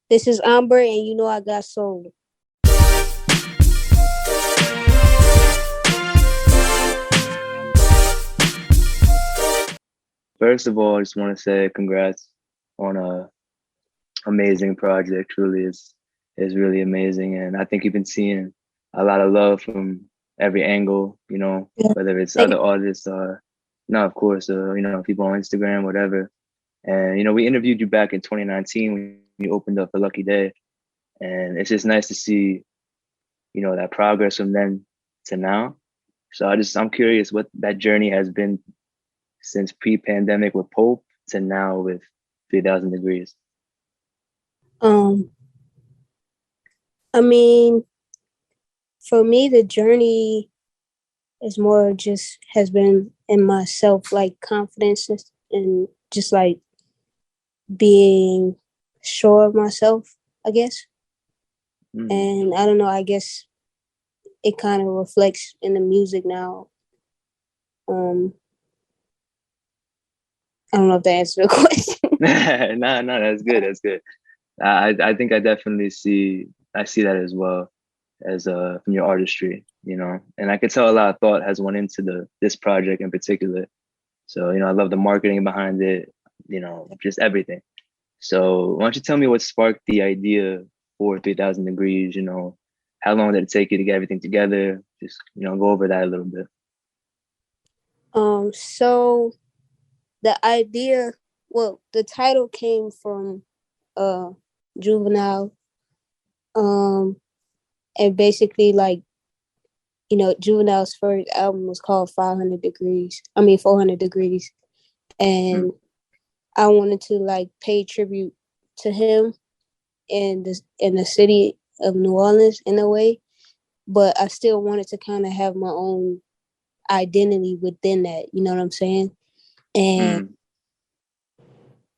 This is AMBRÉ, and you know I got soul. First of all, I just want to say congrats on a amazing project. Truly, is really amazing, and I think you've been seeing a lot of love from every angle. Yeah. Whether it's Thank other artists or no, of course, people on Instagram, whatever. And we interviewed you back in 2019 when you opened up the Lucky Day, and it's just nice to see that progress from then to now. So I'm curious what that journey has been since pre-pandemic with Pope to now with 3,000 Degrees. Um, I mean, for me, the journey is more just has been in myself, like confidence and just like being sure of myself, I guess. Mm. And I don't know, I guess it kind of reflects in the music now. Um, I don't know if that answers the question. No, that's good. That's good. I think I see that as well as from your artistry, and I could tell a lot of thought has went into this project in particular. So, I love the marketing behind it, just everything. So why don't you tell me what sparked the idea for 3,000 Degrees? How long did it take you to get everything together? Just, go over that a little bit. So the idea, well, the title came from Juvenile. And basically, like, Juvenile's first album was called 500 Degrees. 400 Degrees. And I wanted to like pay tribute to him in the city of New Orleans in a way, but I still wanted to kind of have my own identity within that. You know what I'm saying? And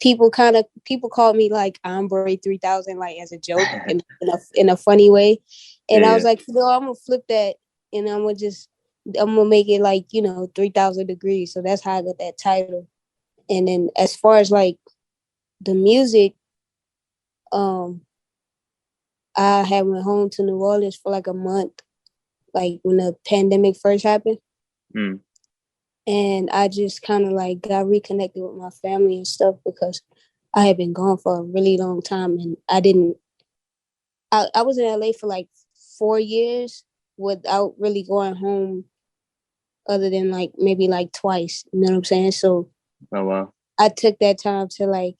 people called me like AMBRÉ 3000, like as a joke in a funny way, and I was like, I'm gonna flip that, and I'm gonna make it like 3,000 degrees. So that's how I got that title. And then as far as like the music, I had went home to New Orleans for like a month, like when the pandemic first happened. And I just kind of like got reconnected with my family and stuff because I had been gone for a really long time, and I was in LA for like 4 years without really going home other than like maybe like twice. You know what I'm saying? So oh wow, I took that time to like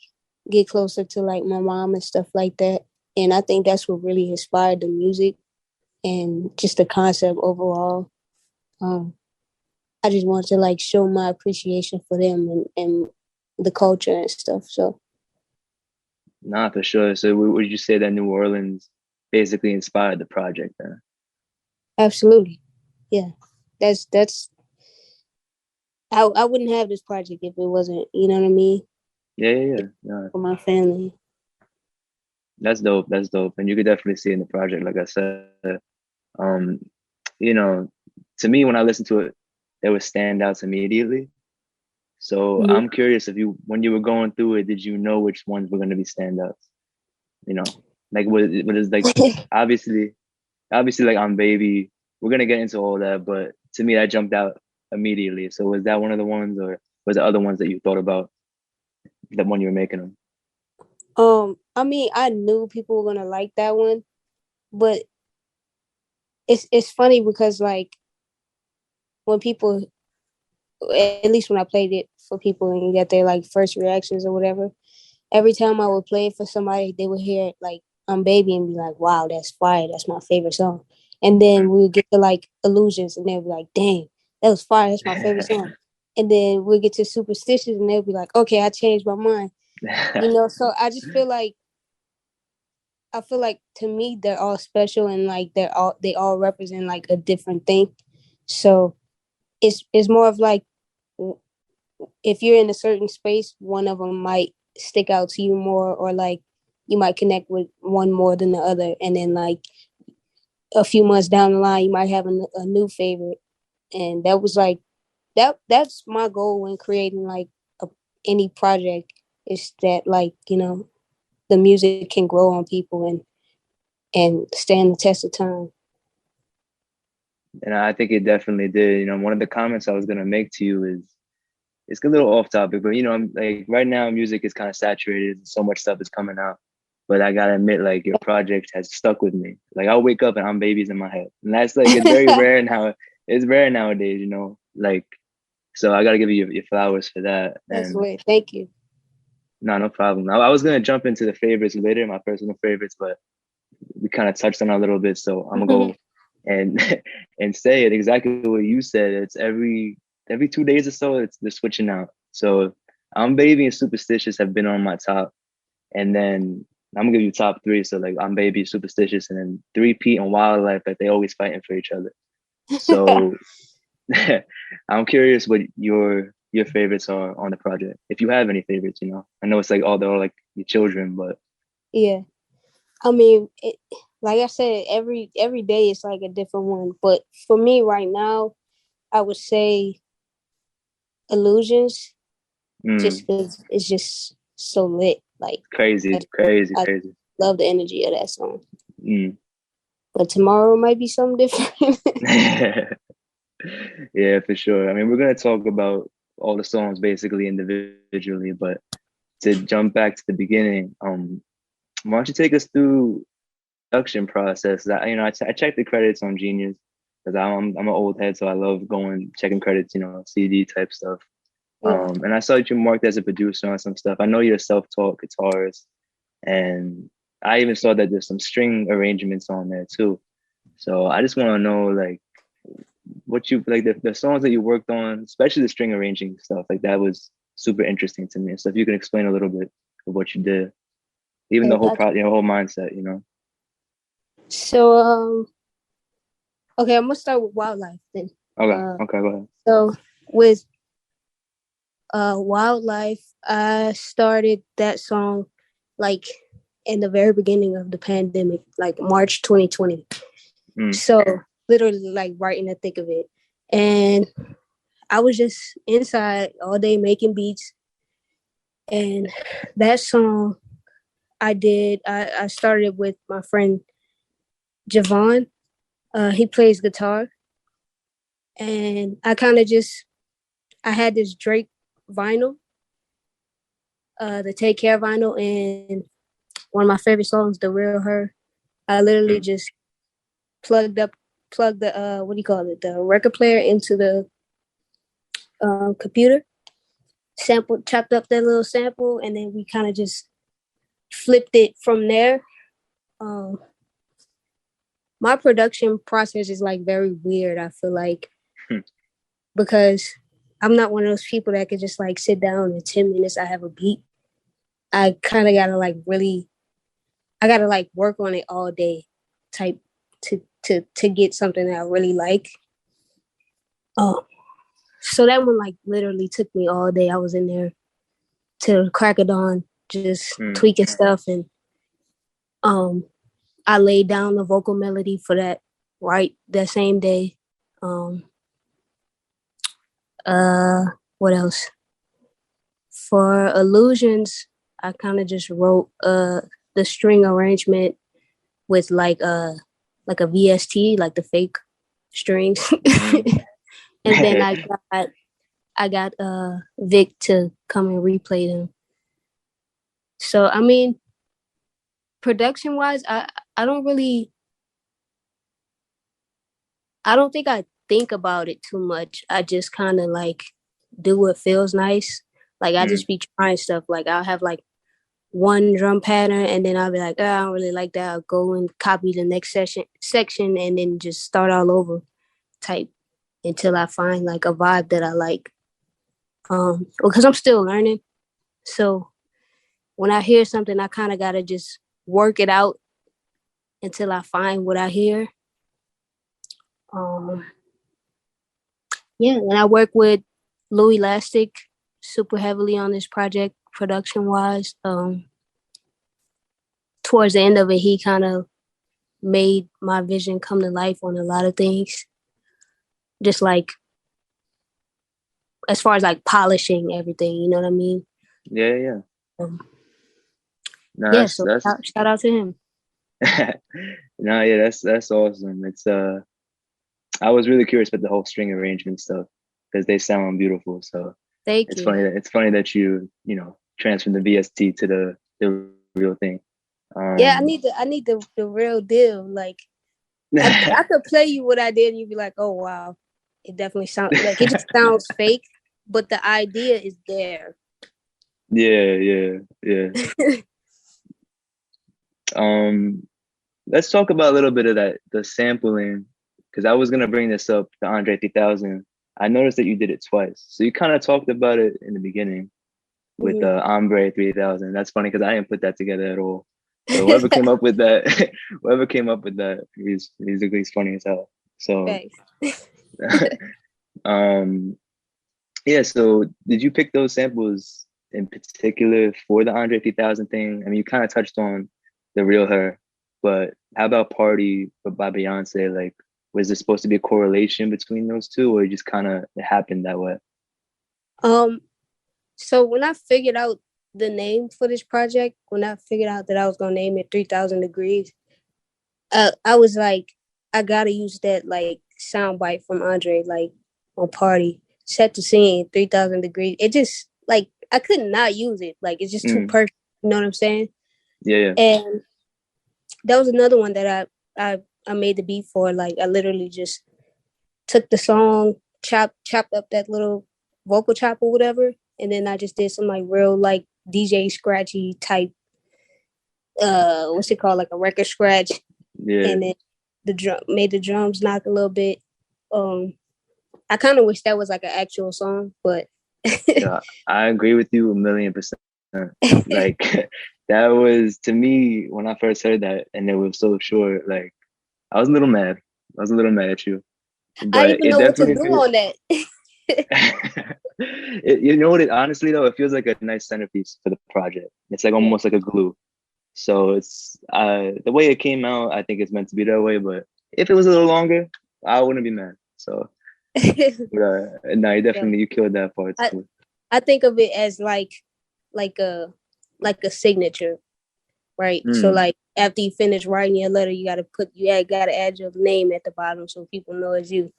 get closer to like my mom and stuff like that. And I think that's what really inspired the music and just the concept overall. I just wanted to like show my appreciation for them and the culture and stuff. So, nah, for sure. So would you say that New Orleans basically inspired the project then? absolutely, yeah. That's. I wouldn't have this project if it wasn't. You know what I mean? Yeah. For my family. That's dope. That's dope. And you could definitely see in the project, like I said, um, you know, to me when I listened to it, there were standouts immediately. So Mm-hmm. I'm curious if when you were going through it, did you know which ones were going to be standouts? Like what is like obviously, like on Baby, we're gonna get into all that, but to me that jumped out immediately. So was that one of the ones, or was there other ones that you thought about that when you were making them? I knew people were gonna like that one, but it's funny because like when people, at least when I played it for people and get their like first reactions or whatever, every time I would play it for somebody, they would hear like Baby and be like, wow, that's fire, that's my favorite song. And then we would get to like Illusions and they'd be like, dang, that was fire, that's my favorite song. And then we'll get to Superstitious and they'll be like, okay, I changed my mind. So I just feel like to me they're all special and like they all represent like a different thing. So it's more of like if you're in a certain space, one of them might stick out to you more, or like you might connect with one more than the other, and then like a few months down the line, you might have a new favorite. And that was like that's my goal when creating like any project, is that like the music can grow on people and stand the test of time. And I think it definitely did. You know, one of the comments I was gonna make to you is it's a little off topic, but you know, I'm like right now music is kind of saturated. So much stuff is coming out. But I gotta admit, like your project has stuck with me. Like I'll wake up and I'm babies in my head. And that's like it's very rare now. It's rare nowadays, you know. Like so I gotta give you your flowers for that. That's And weird. Thank you. no problem. I was gonna jump into the favorites later, my personal favorites, but we kind of touched on it a little bit. So I'm gonna go and and say it exactly what you said. It's every 2 days or so, they're switching out. So I'm Baby and Superstitious have been on my top, and then I'm gonna give you top three. So like I'm Baby, Superstitious, and then 3P and Wildlife. Like they always fighting for each other. So I'm curious what your favorites are on the project, if you have any favorites. You know, I know it's like they're all like your children, but Yeah. I mean, like I said, every day it's like a different one. But for me right now, I would say Illusions, just because it's just so lit. Like crazy. I love the energy of that song. But tomorrow might be something different. Yeah, for sure. I mean, we're gonna talk about all the songs basically individually, but to jump back to the beginning, why don't you take us through production process? I checked the credits on Genius because I'm an old head, so I love checking credits, you know, CD type stuff. And I saw that you marked as a producer on some stuff. I know you're a self-taught guitarist, and I even saw that there's some string arrangements on there too. So I just want to know, like, what you like the songs that you worked on, especially the string arranging stuff. Like that was super interesting to me. So if you can explain a little bit of what you did, even the whole whole mindset, you know. So okay, I'm gonna start with Wildlife then. Okay, go ahead. So with Wildlife, I started that song like in the very beginning of the pandemic, like March 2020. So literally like right in the thick of it. And I was just inside all day making beats. And that song I started with my friend Javon. He plays guitar. And I had this Drake vinyl, the Take Care vinyl, and one of my favorite songs, The Real Her. I literally just plugged the the record player into the computer, chopped up that little sample, and then we kind of just flipped it from there. My production process is like very weird, I feel like, because I'm not one of those people that could just like sit down in 10 minutes, I have a beat. I kind of gotta like I gotta like work on it all day type to get something that I really like. So that one like literally took me all day. I was in there till crack of dawn, just tweaking stuff, and I laid down the vocal melody for that that same day. What else? For Illusions, I kind of just wrote the string arrangement with like a VST, like the fake strings. And then I got Vic to come and replay them. So I mean, production wise, I don't think I think about it too much. I just kind of like do what feels nice. Like I just be trying stuff. Like I'll have like one drum pattern, and then I'll be like, oh, I don't really like that. I'll go and copy the next section, and then just start all over type until I find like a vibe that I like. Because I'm still learning. So when I hear something, I kind of got to just work it out until I find what I hear. Yeah, and I work with Louis Elastic super heavily on this project, production-wise. Towards the end of it, he kind of made my vision come to life on a lot of things. Just like, as far as like polishing everything, you know what I mean? Yeah. No, Yeah, that's so shout out to him. no, yeah, that's awesome. It's I was really curious about the whole string arrangement stuff because they sound beautiful. So Thank you. it's funny that you know transferred the VST to the real thing. Yeah, Um, I need the real deal. Like I could play you what I did and you'd be like, oh wow. It definitely sounds like it just sounds fake, but the idea is there. yeah. Um, let's talk about a little bit of that the sampling because I was gonna bring this up the Andre 3000. I noticed that you did it twice, so you kind of talked about it in the beginning with Mm-hmm. the AMBRÉ 3000. That's funny because I didn't put that together at all. So whoever came up with that, whoever came up with that, he's funny as hell. So, Thanks. um, yeah. So did you pick those samples in particular for the Andre 3000 thing? I mean, you kind of touched on the real her, but how about Party by Beyonce? Like, was there supposed to be a correlation between those two, or it just kind of happened that way? Um, so when I figured out the name for this project, when I figured out that I was gonna name it 3000 Degrees, I was like, I gotta use that like soundbite from Andre, like on Party, set the scene 3000 degrees. It just like I could not use it. Like it's just too Mm, perfect. You know what I'm saying? yeah, And that was another one that I made the beat for. Like I literally just took the song, chopped up that little vocal chop or whatever, and then I just did some like real like DJ scratchy type what's it called, like a record scratch, yeah. and then the drum made the drums knock a little bit. Um, I kind of wish that was like an actual song, but Yeah, I agree with you 1,000,000%. Like that was to me when I first heard that, and it was so short. Like I was a little mad. I was a little mad at you, I but even it know what to do definitely. on that. You know what? It honestly though, it feels like a nice centerpiece for the project. It's like Yeah. almost like a glue. So it's the way it came out. I think it's meant to be that way. But if it was a little longer, I wouldn't be mad. So, but, no, you Yeah. definitely you killed that part I too. I think of it as like a like a signature, right? So Mm, like after you finish writing your letter, gotta add your name at the bottom so people know it's you.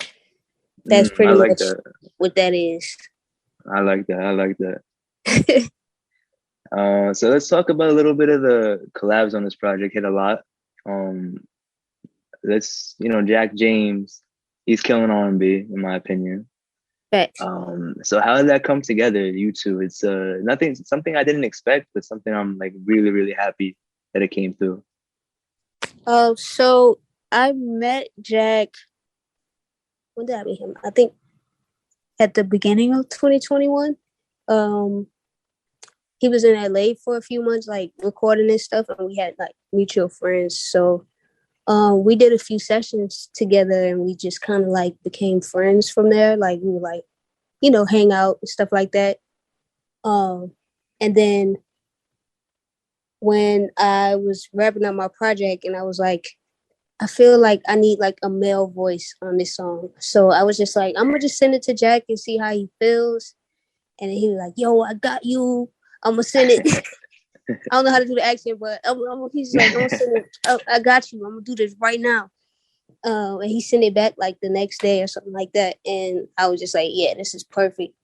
That's I pretty like much that. what that is. I like that. I like that. So let's talk about a little bit of the collabs on this project. Hit a lot. Um, let's Jack James, he's killing R&B in my opinion. Facts. So how did that come together, you two? It's nothing, something I didn't expect, but something I'm like really really happy that it came through. So I met Jack. When did I meet him? I think at the beginning of 2021. Um, he was in LA for a few months, like recording and stuff, and we had like mutual friends. So we did a few sessions together, and we just kind of like became friends from there. Like we would like, hang out and stuff like that. And then when I was wrapping up my project, and I was like, I feel like I need like a male voice on this song. So I was just like, I'm gonna just send it to Jack and see how he feels. And then he was like, "Yo, I got you. I'm gonna send it." I don't know how to do the accent, but he's like, "I'm gonna send it. Oh, I got you. I'm gonna do this right now." And he sent it back like the next day or something like that. And I was just like, "Yeah, this is perfect."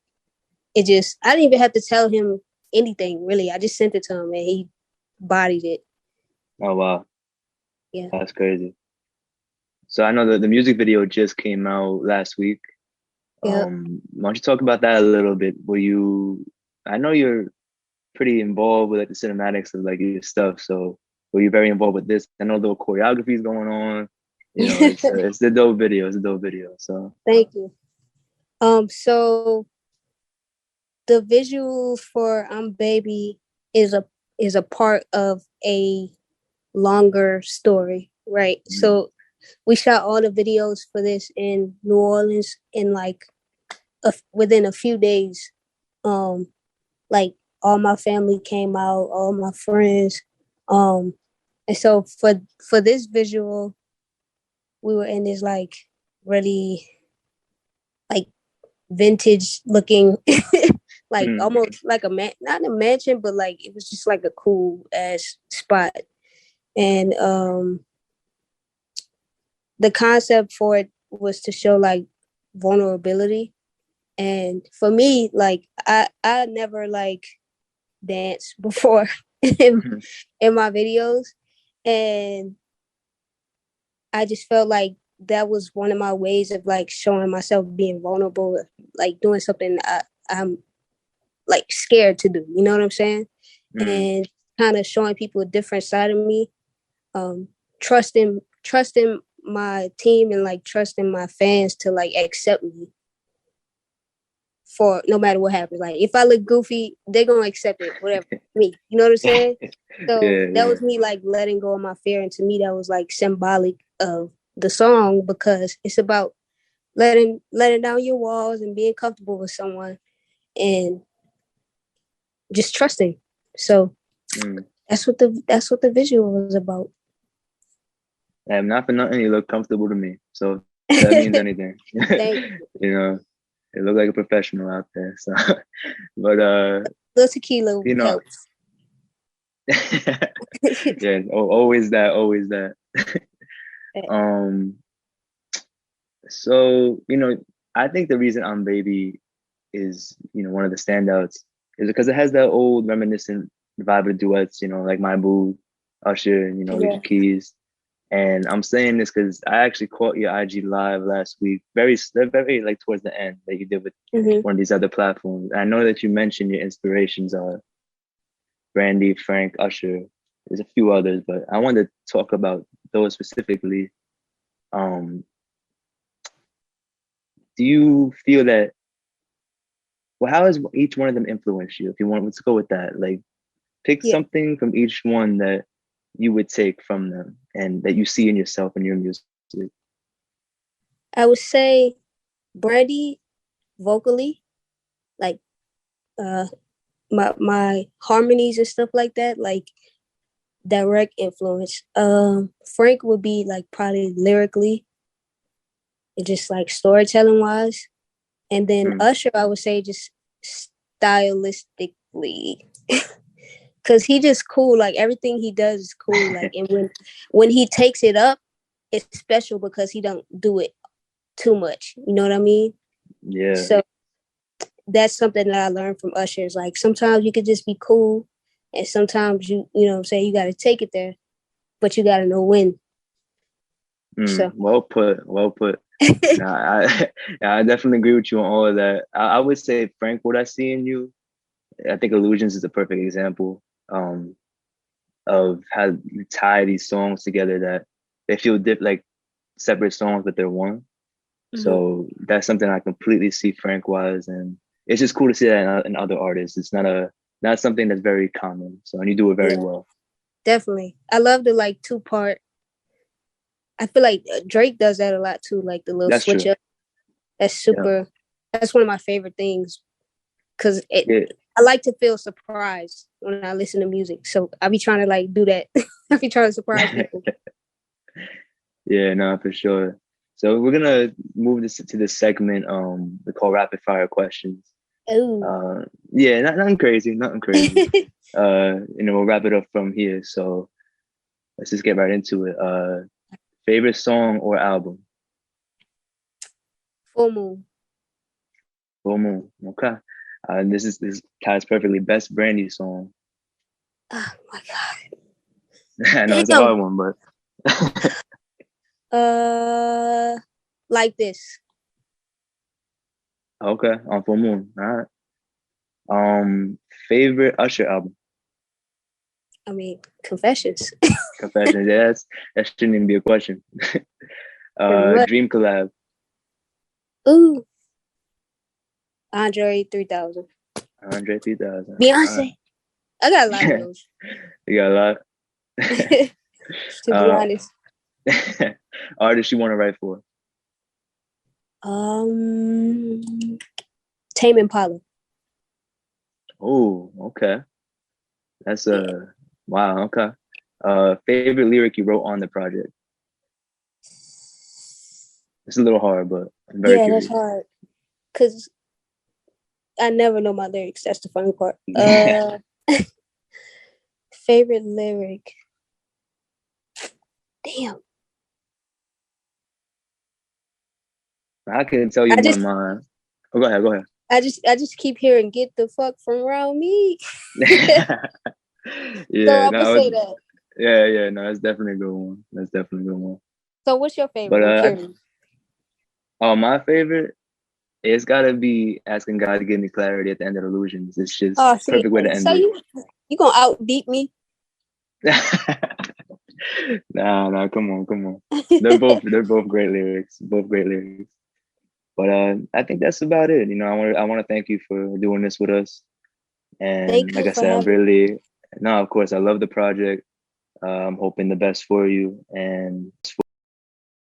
I didn't even have to tell him anything really. I just sent it to him, and he bodied it. Oh wow, Yeah. that's crazy. So I know that the music video just came out last week. Yeah. Why don't you talk about that a little bit? I know you're pretty involved with like the cinematics of like your stuff. So were you very involved with this? I know the choreography is going on. It's the dope video. It's a dope video. So Thank you. So the visuals for "I'm Baby" is a part of a longer story, right? mm, So we shot all the videos for this in New Orleans in like within a few days. Um, like all my family came out, all my friends. Um, and so for this visual, we were in this like really like vintage looking like Mm. almost like not a mansion, but like it was just like a cool ass spot. And the concept for it was to show like vulnerability. And for me, like I never like danced before in my videos, and I just felt like that was one of my ways of like showing myself being vulnerable, like doing something I'm like scared to do. You know what I'm saying? Mm. And kind of showing people a different side of me. Trusting my team and like trusting my fans to like accept me for no matter what happens. Like if I look goofy, they're gonna accept it, whatever me. You know what I'm saying? So Yeah, that yeah. was me like letting go of my fear, and to me that was like symbolic of the song because it's about letting down your walls and being comfortable with someone and just trusting. So Mm. that's what the visual was about. And not for nothing, you look comfortable to me. So if that means anything. Thank You know, you look like a professional out there. So, but little tequila you know, helps. yeah, always that, always that. Um, so I think the reason I'm Baby is one of the standouts is because it has that old reminiscent vibe of duets. Like My Boo, Usher, and Yeah. Alicia Keys. And I'm saying this because I actually caught your IG live last week, very like towards the end that you did with one of these other platforms. I know that you mentioned your inspirations are Brandy, Frank, Usher. There's a few others, but I wanted to talk about those specifically. Um, do you feel that? Well, how has each one of them influenced you? If you want, let's go with that. Like, pick Yeah. something from each one that you would take from them and that you see in yourself and your music. I would say Brandy vocally, like uh my harmonies and stuff like that, like direct influence. Frank would be like probably lyrically and just like storytelling wise. And then Mm. Usher, I would say just stylistically. Cause he just cool. Like everything he does is cool. Like and when he takes it up, it's special because he don't do it too much. You know what I mean? Yeah. So that's something that I learned from Usher. Is like sometimes you could just be cool, and sometimes you know what I'm saying, you got to take it there, but you got to know when. So Well put. Well put. Nah, I definitely agree with you on all of that. I would say, Frank, what I see in you, I think Illusions is a perfect example of how you tie these songs together that they feel like separate songs, but they're one. mm-hmm. So that's something I completely see Frank wise, and it's just cool to see that in other artists. It's not something that's very common. So and you do it very Yeah, well. definitely. I love the like 2-part. I feel like Drake does that a lot too, like the little That's switch true. up. That's Yeah. super. That's one of my favorite things because Yeah. I like to feel surprised when I listen to music. So I be trying to like do that. I be trying to surprise people. Yeah, no, for sure. So we're gonna move this to this segment we call rapid fire questions. Oh. Uh yeah, nothing crazy, nothing crazy. We'll wrap it up from here. So let's just get right into it. Favorite song or album? Full Moon. Full Moon. Okay. This ties perfectly. Best Brandy song. Oh my god. I know it's a Damn. hard one, but Like This. okay, on Full Moon. All right. Favorite Usher album? I mean, Confessions. Confessions. Yeah, that shouldn't even be a question. Pretty much. Dream collab. Ooh. Andre 3000. Andre 3000. All right. Beyonce. I got a lot of those. You got a lot. To be uh, honest. artist you want to write for? Um, Tame Impala. Oh, okay. That's Yeah. wow. Okay. Favorite lyric you wrote on the project? It's a little hard, but I'm very Yeah, that's curious. hard. Cause I never know my lyrics. That's the funny part. Favorite lyric. Damn. I can tell you I one of just mine. Oh, go ahead. Go ahead. I just keep hearing "get the fuck from around me." So Yeah, I'm gonna no, say that. yeah, no, that's definitely a good one. That's definitely a good one. So what's your But favorite? I'm curious. my favorite, it's gotta be asking God to give me clarity at the end of Illusions. It's just Oh, see, perfect way to end so it. you gonna out deep me? Nah, come on. They're both great lyrics, both great lyrics. But I think that's about it. I want to thank you for doing this with us. And Thank like you I for said, having me. of course, I love the project. I'm hoping the best for you and